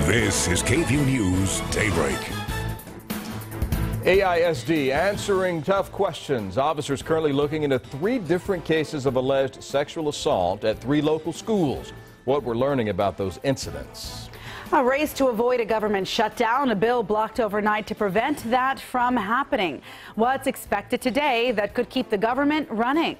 This is KVUE News Daybreak. AISD answering tough questions. Officers currently looking into 3 different cases of alleged sexual assault at 3 local schools. What we're learning about those incidents. A race to avoid a government shutdown, a bill blocked overnight to prevent that from happening. What's expected today that could keep the government running?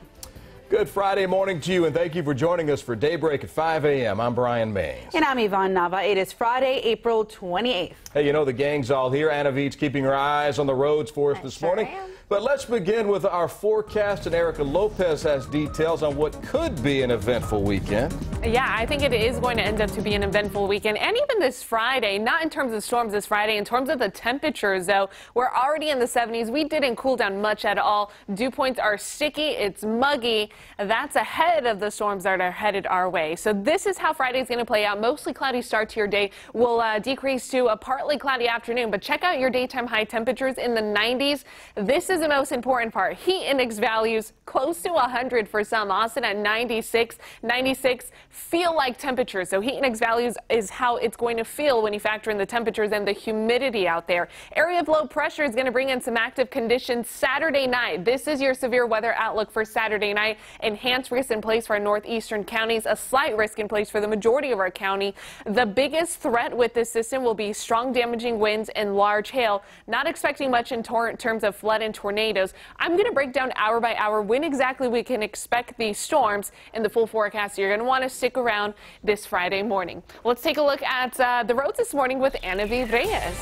Good Friday morning to you, and thank you for joining us for Daybreak at 5 a.m. I'm Brian Mays. And I'm Yvonne Nava. It is Friday, April 28th. Hey, you know the gang's all here. Anna Veach keeping her eyes on the roads for us this morning. But let's begin with our forecast, and Erica Lopez has details on what could be an eventful weekend. Yeah, I think it is going to end up to be an eventful weekend, and even this Friday, not in terms of storms this Friday, in terms of the temperatures, though, we're already in the 70s. We didn't cool down much at all. Dew points are sticky. It's muggy. That's ahead of the storms that are headed our way. So this is how Friday is going to play out. Mostly cloudy start to your day. Will decrease to a partly cloudy afternoon, but check out your daytime high temperatures in the 90s. This is the most important part. Heat index values close to 100 for some. Austin at 96. 96 feel like temperatures. So heat index values is how it's going to feel when you factor in the temperatures and the humidity out there. Area of low pressure is going to bring in some active conditions Saturday night. This is your severe weather outlook for Saturday night. Enhanced risk in place for our northeastern counties. A slight risk in place for the majority of our county. The biggest threat with this system will be strong damaging winds and large hail. Not expecting much in terms of flood and tornadoes. I'm going to break down hour by hour when exactly we can expect these storms in the full forecast. You're going to want to stick around this Friday morning. Let's take a look at the roads this morning with Anna V. Reyes.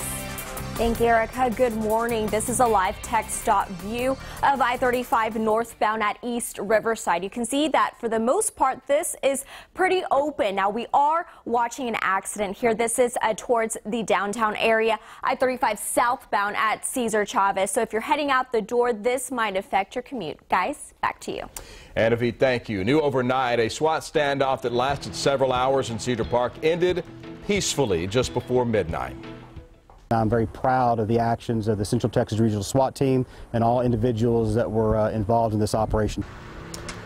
Thank you, Erica. Good morning. This is a live text stop view of I-35 northbound at East Riverside. You can see that for the most part, this is pretty open. Now, we are watching an accident here. This is towards the downtown area, I-35 southbound at Cesar Chavez. So if you're heading out the door, this might affect your commute. Guys, back to you. Anna V, thank you. New overnight, a SWAT standoff that lasted several hours in Cedar Park ended peacefully just before midnight. I'm very proud of the actions of the Central Texas Regional SWAT team and all individuals that were involved in this operation.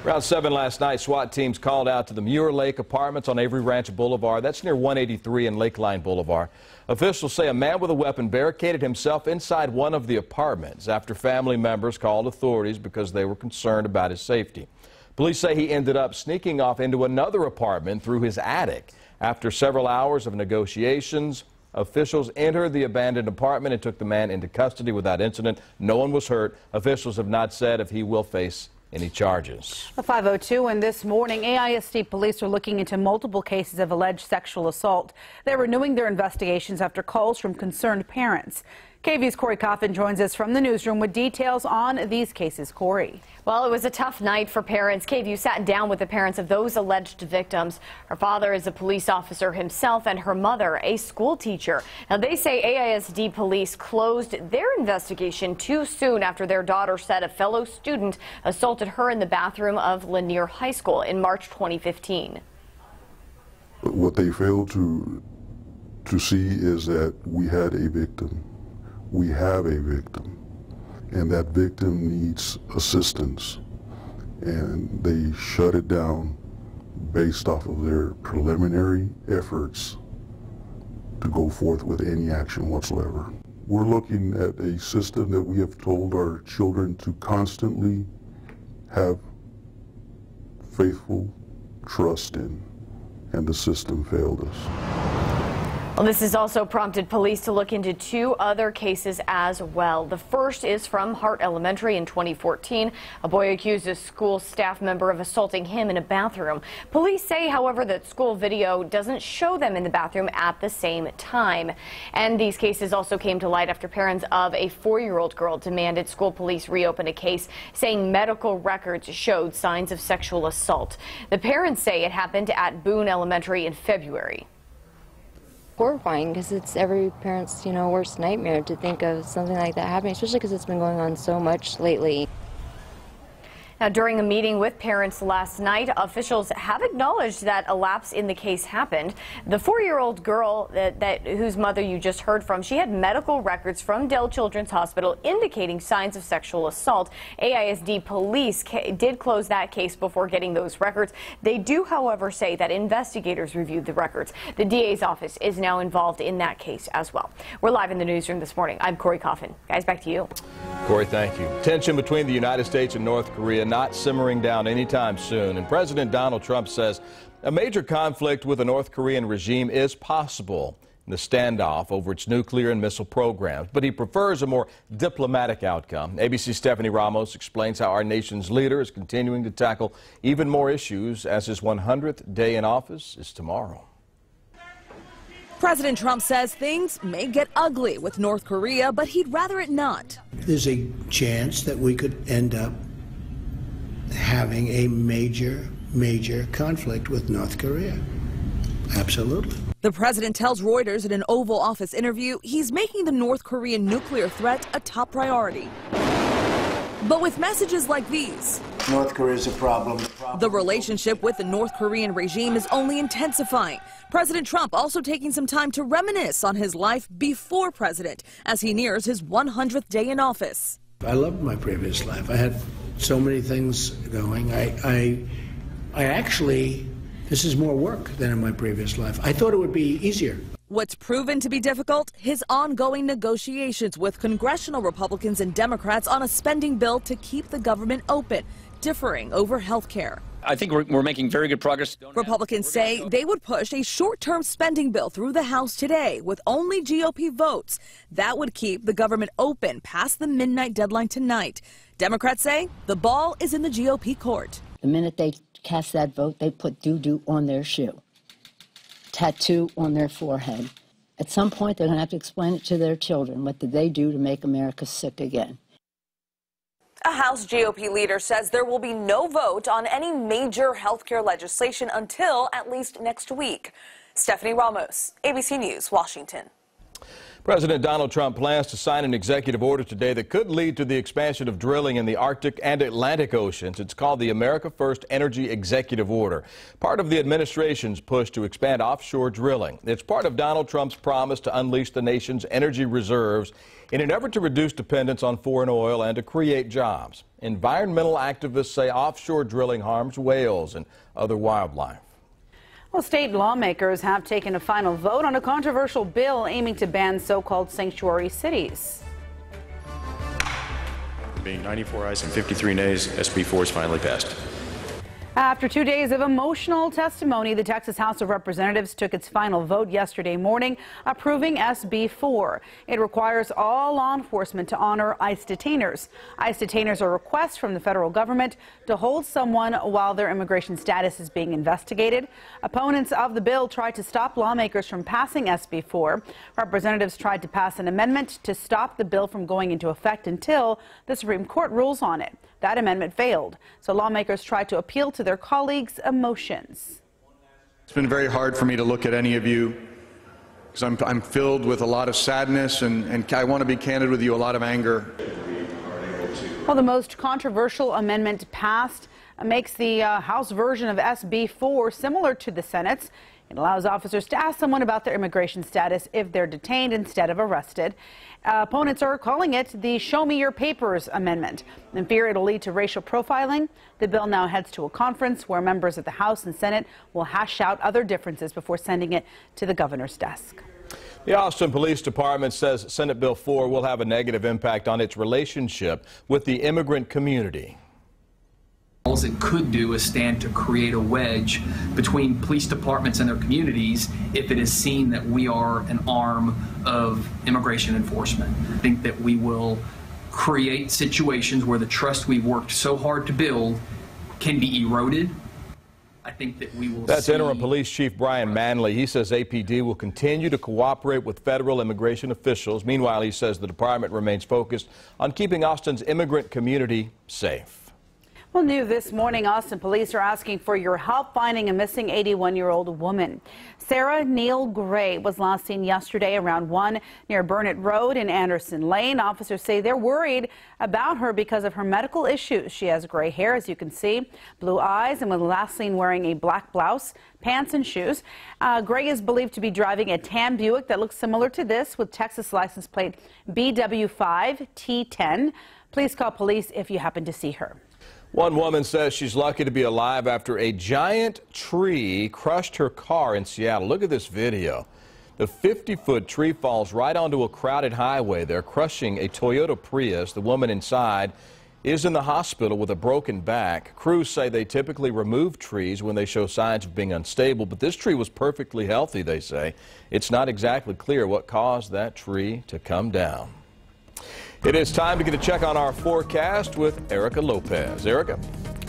Around 7 last night, SWAT teams called out to the Muir Lake Apartments on Avery Ranch Boulevard. That's near 183 and Lakeline Boulevard. Officials say a man with a weapon barricaded himself inside one of the apartments after family members called authorities because they were concerned about his safety. Police say he ended up sneaking off into another apartment through his attic. After several hours of negotiations, officials entered the abandoned apartment and took the man into custody without incident. No one was hurt. Officials have not said if he will face any charges. 5:02, and this morning, AISD police are looking into multiple cases of alleged sexual assault. They're renewing their investigations after calls from concerned parents. KVUE's Corey Coffin joins us from the newsroom with details on these cases. Corey. Well, it was a tough night for parents. KVUE sat down with the parents of those alleged victims. Her father is a police officer himself and her mother a school teacher. Now, they say AISD police closed their investigation too soon after their daughter said a fellow student assaulted her in the bathroom of Lanier High School in March 2015. What they failed to see is that we had a victim. We have a victim, and that victim needs assistance, and they shut it down based off of their preliminary efforts to go forth with any action whatsoever. We're looking at a system that we have told our children to constantly have faithful trust in, and the system failed us. Well, this has also prompted police to look into 2 other cases as well. The first is from Hart Elementary in 2014. A boy accused a school staff member of assaulting him in a bathroom. Police say, however, that school video doesn't show them in the bathroom at the same time. And these cases also came to light after parents of a 4-year-old girl demanded school police reopen a case, saying medical records showed signs of sexual assault. The parents say it happened at Boone Elementary in February. Horrifying, because it's every parent's, worst nightmare to think of something like that happening, especially because it's been going on so much lately. Now, during a meeting with parents last night, officials have acknowledged that a lapse in the case happened. The 4-year-old girl whose mother you just heard from, she had medical records from Dell Children's Hospital indicating signs of sexual assault. AISD police did close that case before getting those records. They do, however, say that investigators reviewed the records. The DA's office is now involved in that case as well. We're live in the newsroom this morning. I'm Corey Coffin. Guys, back to you. Corey, thank you. Tension between the United States and North Korea not simmering down anytime soon, and President Donald Trump says a major conflict with the North Korean regime is possible in the standoff over its nuclear and missile programs, but he prefers a more diplomatic outcome. ABC's Stephanie Ramos explains how our nation's leader is continuing to tackle even more issues as his 100th day in office is tomorrow. President Trump says things may get ugly with North Korea, but he'd rather it not. There's a chance that we could end up having a major conflict with North Korea. Absolutely. The president tells Reuters in an Oval Office interview he's making the North Korean nuclear threat a top priority. But with messages like these, North Korea is a problem. The relationship with the North Korean regime is only intensifying. President Trump also taking some time to reminisce on his life before president as he nears his 100th day in office. I loved my previous life. I had so many things going. I actually, this is more work than in my previous life. I thought it would be easier. What's proven to be difficult? His ongoing negotiations with congressional Republicans and Democrats on a spending bill to keep the government open, differing over health care. I think we're making very good progress. Republicans say they would push a short-term spending bill through the House today with only GOP votes. That would keep the government open past the midnight deadline tonight. Democrats say the ball is in the GOP court. The minute they cast that vote, they put doo-doo on their shoe, tattoo on their forehead. At some point, they're going to have to explain it to their children. What did they do to make America sick again? A House GOP leader says there will be no vote on any major health care legislation until at least next week. Stephanie Ramos, ABC News, Washington. President Donald Trump plans to sign an executive order today that could lead to the expansion of drilling in the Arctic and Atlantic Oceans. It's called the America First Energy Executive Order, part of the administration's push to expand offshore drilling. It's part of Donald Trump's promise to unleash the nation's energy reserves in an effort to reduce dependence on foreign oil and to create jobs. Environmental activists say offshore drilling harms whales and other wildlife. Well, state lawmakers have taken a final vote on a controversial bill aiming to ban so-called sanctuary cities. Being 94 ayes and 53 nays, SB 4 is finally passed. After 2 days of emotional testimony, the Texas House of Representatives took its final vote yesterday morning, approving SB 4. It requires all law enforcement to honor ICE detainers. ICE detainers are requests from the federal government to hold someone while their immigration status is being investigated. Opponents of the bill tried to stop lawmakers from passing SB 4. Representatives tried to pass an amendment to stop the bill from going into effect until the Supreme Court rules on it. That amendment failed, so lawmakers tried to appeal to their colleagues' emotions. It's been very hard for me to look at any of you because I'm filled with a lot of sadness and I want to be candid with you, a lot of anger. Well, the most controversial amendment passed makes the House version of SB 4 similar to the Senate's. It allows officers to ask someone about their immigration status if they're detained instead of arrested. Opponents are calling it the Show Me Your Papers Amendment. In fear it'll lead to racial profiling, the bill now heads to a conference where members of the House and Senate will hash out other differences before sending it to the governor's desk. The Austin Police Department says Senate Bill 4 will have a negative impact on its relationship with the immigrant community. All it could do is stand to create a wedge between police departments and their communities if it is seen that we are an arm of immigration enforcement. I think that we will create situations where the trust we've worked so hard to build can be eroded. I think that we will That's Interim Police Chief Brian Manley. He says APD will continue to cooperate with federal immigration officials. Meanwhile, he says the department remains focused on keeping Austin's immigrant community safe. Well, new this morning, Austin police are asking for your help finding a missing 81-year-old woman. Sarah Neal Gray was last seen yesterday around 1 near Burnett Road in Anderson Lane. Officers say they're worried about her because of her medical issues. She has gray hair, as you can see, blue eyes, and was last seen wearing a black blouse, pants, and shoes. Gray is believed to be driving a tan Buick that looks similar to this with Texas license plate BW5T10. Please call police if you happen to see her. One woman says she's lucky to be alive after a giant tree crushed her car in Seattle. Look at this video. The 50-foot tree falls right onto a crowded highway there, crushing a Toyota Prius. The woman inside is in the hospital with a broken back. Crews say they typically remove trees when they show signs of being unstable, but this tree was perfectly healthy, they say. It's not exactly clear what caused that tree to come down. It is time to get a check on our forecast with Erica Lopez. Erica.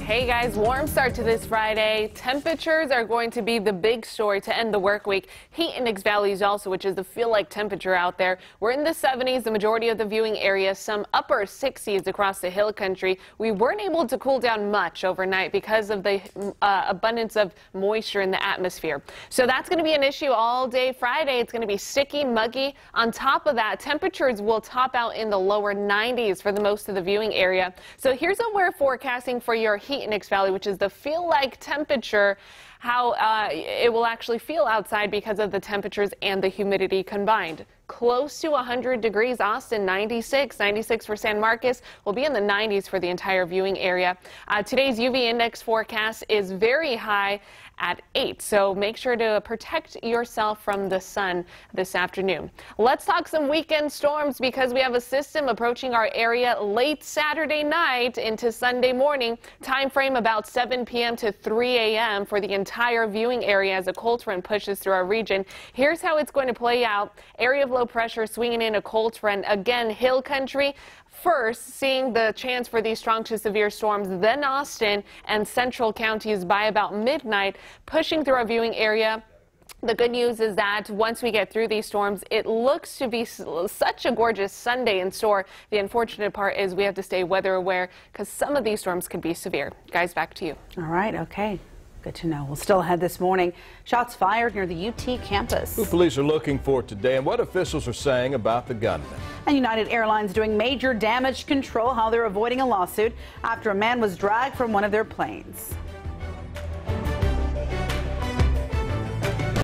Hey guys, warm start to this Friday. Temperatures are going to be the big story to end the work week. Heat index values also, which is the feel-like temperature out there. We're in the 70s, the majority of the viewing area, some upper 60s across the hill country. We weren't able to cool down much overnight because of the abundance of moisture in the atmosphere. So that's going to be an issue all day Friday. It's going to be sticky, muggy. On top of that, temperatures will top out in the lower 90s for the most of the viewing area. So here's what we're forecasting for your heat index value, which is the feel-like temperature, how it will actually feel outside because of the temperatures and the humidity combined. Close to 100 degrees, Austin, 96 for San Marcos. We'll be in the 90s for the entire viewing area. Today's UV index forecast is very high at 8, so make sure to protect yourself from the sun this afternoon. Let's talk some weekend storms because we have a system approaching our area late Saturday night into Sunday morning. Time frame about 7 p.m. to 3 a.m. for the entire viewing area as a cold front pushes through our region. Here's how it's going to play out. Area of low pressure swinging in a cold front. Again, hill country. First, seeing the chance for these strong to severe storms, then Austin and central counties by about midnight, pushing through our viewing area. The good news is that once we get through these storms, it looks to be such a gorgeous Sunday in store. The unfortunate part is we have to stay weather aware because some of these storms could be severe. Guys, back to you. All right, okay. Good to know. We'll still ahead this morning. Shots fired near the UT campus. Who police are looking for today and what officials are saying about the gunman. And United Airlines doing major damage control, how they're avoiding a lawsuit after a man was dragged from one of their planes.